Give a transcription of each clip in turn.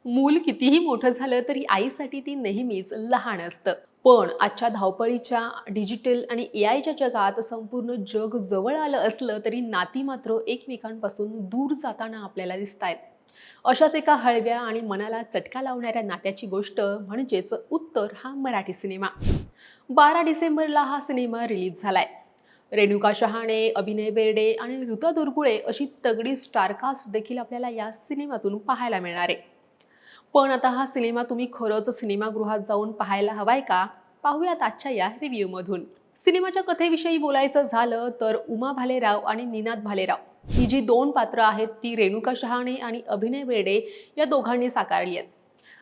मूल कितीही मोठं झालं तरी आईसाठी ती नेहमीच लहान असतं. पण आजच्या धावपळीच्या डिजिटल आणि एआयच्या जगात संपूर्ण जग जवळ आलं असलं तरी नाती मात्र एकमेकांपासून दूर जाताना आपल्याला दिसतायत. अशाच एका हळव्या आणि मनाला चटका लावणाऱ्या नात्याची गोष्ट म्हणजेच उत्तर हा मराठी सिनेमा. 12 डिसेंबरला हा सिनेमा रिलीज झालाय. रेणुका शहाणे, अभिनय बेर्डे आणि ऋता दुर्गुळे अशी तगडी स्टारकास्ट देखील आपल्याला या सिनेमातून पाहायला मिळणार आहे. पण आता हा सिनेमा तुम्ही खरंच सिनेमागृहात जाऊन पाहायला हवाय का? पाहूयात आजच्या या रिव्ह्यूमधून. सिनेमाच्या कथेविषयी बोलायचं झालं तर उमा भालेराव आणि निनाद भालेराव ही जी दोन पात्र आहेत ती रेणुका शहाणे आणि अभिनय बेर्डे या दोघांनी साकारली आहेत.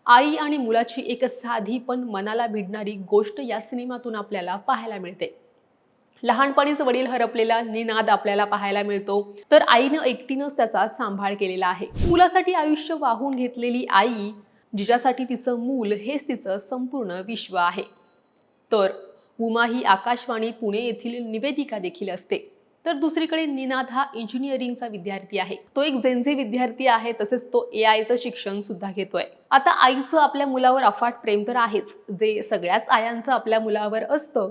आई आणि मुलाची एक साधी पण मनाला भिडणारी गोष्ट या सिनेमातून आपल्याला पाहायला मिळते. लहानपणीच वडील हरपलेला निनाद आपल्याला पाहायला मिळतो, तर आईनं एकटीनंच त्याचा सांभाळ केलेला आहे. मुलासाठी आयुष्य वाहून घेतलेली आई, जिच्यासाठी तिचं मूल हेच तिचं संपूर्ण विश्व आहे. तर उमा ही आकाशवाणी पुणे येथील निवेदिका देखील असते. तर दुसरीकडे निनाद हा इंजिनिअरिंगचा विद्यार्थी आहे. तो एक जेनझी विद्यार्थी आहे, तसेच तो एआयचं शिक्षण सुद्धा घेतोय. आता आईचं आपल्या मुलावर अफाट प्रेम तर आहेच, जे सगळ्याच आयांचं आपल्या मुलावर असतं.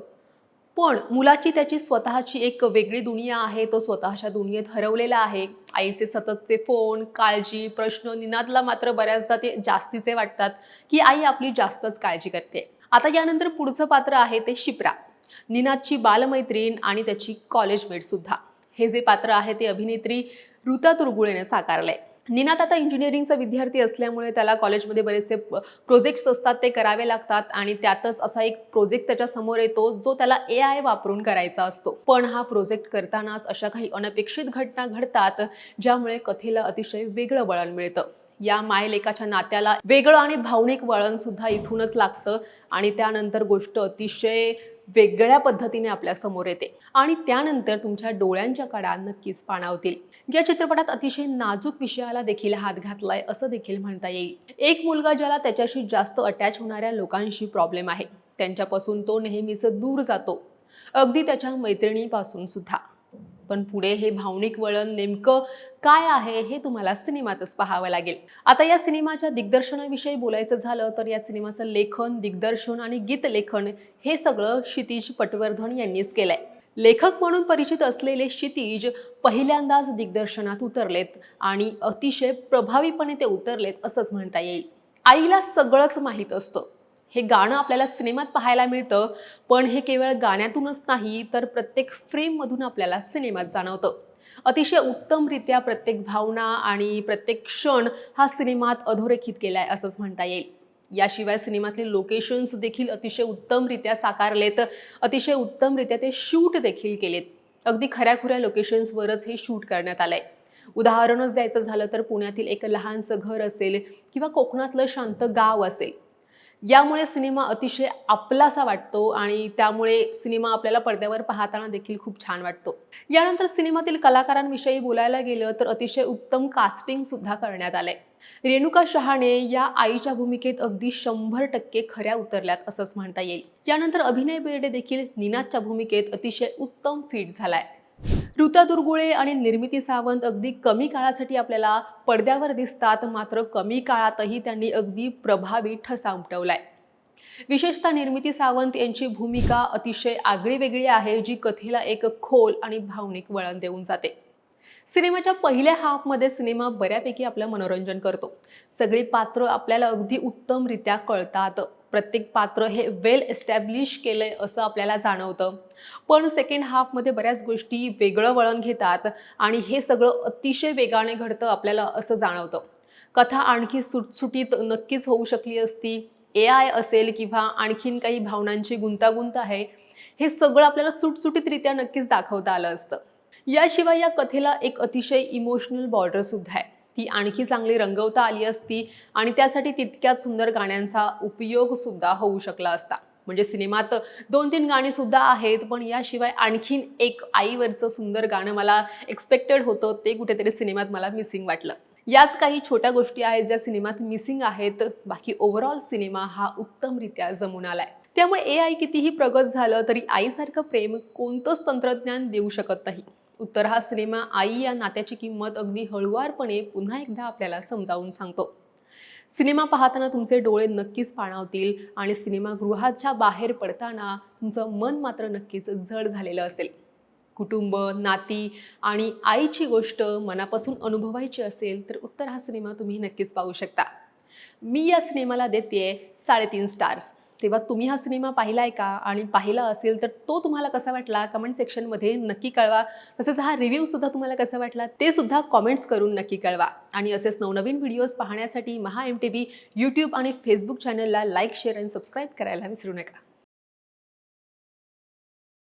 पण मुलाची त्याची स्वतःची एक वेगळी दुनिया आहे. तो स्वतःच्या दुनियेत हरवलेला आहे. आईचे सततचे फोन, काळजी, प्रश्न निनादला मात्र बऱ्याचदा ते जास्तीचे वाटतात, की आई आपली जास्तच काळजी करते. आता यानंतर पुढचं पात्र आहे ते शिप्रा, निनादची बालमैत्रीण आणि त्याची कॉलेजमेट सुद्धा. हे जे पात्र आहे ते अभिनेत्री ऋता तुरगुळेने साकारलंय. निनाद आता इंजिनिअरिंगचा विद्यार्थी असल्यामुळे त्याला कॉलेजमध्ये बरेचसे प्रोजेक्ट्स असतात ते करावे लागतात आणि त्यातच असा एक प्रोजेक्ट त्याच्या समोर येतो जो त्याला एआय वापरून करायचा असतो. पण हा प्रोजेक्ट करतानाच अशा काही अनपेक्षित घटना घडतात ज्यामुळे कथेला अतिशय वेगळं वळण मिळतं. या मायलेकाच्या नात्याला वेगळं आणि भावनिक वळण सुद्धा इथूनच लागतं आणि त्यानंतर गोष्ट अतिशय वेगळ्या पद्धतीने आपल्या समोर येते आणि त्यानंतर तुमच्या डोळ्यांच्या कडा नक्कीच पाणावतील. या चित्रपटात अतिशय नाजूक विषयाला देखील हात घातलाय असं देखील म्हणता येईल. एक मुलगा ज्याला त्याच्याशी जास्त अटॅच होणाऱ्या लोकांशी प्रॉब्लेम आहे, त्यांच्यापासून तो नेहमीच दूर जातो, अगदी त्याच्या मैत्रिणीपासून सुद्धा. पण पुढे हे भावनिक वळण नेमकं काय आहे हे तुम्हाला सिनेमातच पाहावं लागेल. आता या सिनेमाच्या दिग्दर्शनाविषयी बोलायचं झालं तर या सिनेमाचं लेखन, दिग्दर्शन आणि गीतलेखन हे सगळं क्षितिज पटवर्धन यांनीच केलंय. लेखक म्हणून परिचित असलेले क्षितिज पहिल्यांदाच दिग्दर्शनात उतरलेत आणि अतिशय प्रभावीपणे ते उतरलेत असंच म्हणता येईल. आईला सगळंच माहीत असतं. हे गाणं आपल्याला सिनेमात पाहायला मिळतं, पण हे केवळ गाण्यातूनच नाही तर प्रत्येक फ्रेममधून आपल्याला सिनेमात जाणवतं. अतिशय उत्तमरित्या प्रत्येक भावना आणि प्रत्येक क्षण हा सिनेमात अधोरेखित केलाय असंच म्हणता येईल. याशिवाय सिनेमातले लोकेशन्स देखील अतिशय उत्तमरित्या साकारलेत, अतिशय उत्तमरित्या ते शूट देखील केलेत. अगदी खऱ्याखुऱ्या लोकेशन्सवरच हे शूट करण्यात आलंय. उदाहरणच द्यायचं झालं तर पुण्यातील एक लहानसं घर असेल किंवा कोकणातलं शांत गाव असेल. यामुळे सिनेमा अतिशय आपलासा वाटतो आणि त्यामुळे सिनेमा आपल्याला पडद्यावर पाहताना देखील खूप छान वाटतो. यानंतर सिनेमातील कलाकारांविषयी बोलायला गेलं तर अतिशय उत्तम कास्टिंग सुद्धा करण्यात आलंय. रेणुका शहाणे या आईच्या भूमिकेत अगदी 100% खऱ्या उतरल्यात असंच म्हणता येईल. यानंतर अभिनय बेर्डे देखील निनादच्या भूमिकेत अतिशय उत्तम फिट झालाय. ऋता दुर्गुळे आणि निर्मिती सावंत अगदी कमी काळासाठी आपल्याला पडद्यावर दिसतात, मात्र कमी काळातही त्यांनी अगदी प्रभावी ठसा उमटवलाय. विशेषतः निर्मिती सावंत यांची भूमिका अतिशय आगळीवेगळी आहे, जी कथेला एक खोल आणि भावनिक वळण देऊन जाते. सिनेमाच्या पहिल्या हाफमध्ये सिनेमा बऱ्यापैकी आपलं मनोरंजन करतो. सगळी पात्र आपल्याला अगदी उत्तमरित्या कळतात. प्रत्येक पात्र हे वेल एस्टॅब्लिश केलंय असं आपल्याला जाणवतं. पण सेकंड हाफमध्ये बऱ्याच गोष्टी वेगळं वळण घेतात आणि हे सगळं अतिशय वेगाने घडतं आपल्याला असं जाणवतं. कथा आणखी सुटसुटीत नक्कीच होऊ शकली असती. एआय असेल किंवा आणखीन काही भावनांची गुंतागुंत आहे, हे सगळं आपल्याला सुटसुटीतरित्या नक्कीच दाखवता आलं असतं. याशिवाय या कथेला एक अतिशय इमोशनल बॉर्डर सुद्धा आहे. ती आणखी चांगली रंगवता आली असती आणि त्यासाठी तितक्याच सुंदर गाण्यांचा उपयोग सुद्धा होऊ शकला असता. म्हणजे सिनेमात 2-3 गाणी सुद्धा आहेत, पण याशिवाय आणखीन एक आईवरचं सुंदर गाणं मला एक्सपेक्टेड होतं, ते कुठेतरी सिनेमात मला मिसिंग वाटलं. याच काही छोट्या गोष्टी आहेत ज्या सिनेमात मिसिंग आहेत. बाकी ओव्हरऑल सिनेमा हा उत्तमरित्या जमून आलाय. त्यामुळे एआय कितीही प्रगत झालं तरी आईसारखं प्रेम कोणतंच तंत्रज्ञान देऊ शकत नाही. उत्तर हा सिनेमा आई या नात्याची किंमत अगदी हळुवारपणे पुन्हा एकदा आपल्याला समजावून सांगतो. सिनेमा पाहताना तुमचे डोळे नक्कीच पाणावतील आणि सिनेमागृहाच्या बाहेर पडताना तुमचं मन मात्र नक्कीच जड झालेलं असेल. कुटुंब, नाती आणि आईची गोष्ट मनापासून अनुभवायची असेल तर उत्तर हा सिनेमा तुम्ही नक्कीच पाहू शकता. मी या सिनेमाला देतेय 3.5 स्टार्स. तेव्हा तुम्ही हा सिनेमा पाहिलाय का? आणि पाहिला असेल तर तो तुम्हाला कसा वाटला? कमेंट सेक्शनमध्ये नक्की कळवा. तसेच हा रिव्ह्यू सुद्धा तुम्हाला कसा वाटला ते सुद्धा कमेंट्स करून नक्की कळवा. आणि असेच नवनवीन व्हिडिओज पाहण्यासाठी महा MTV यूट्यूब आणि फेसबुक चॅनलला लाईक, शेअर आणि सबस्क्राईब करायला विसरू नका.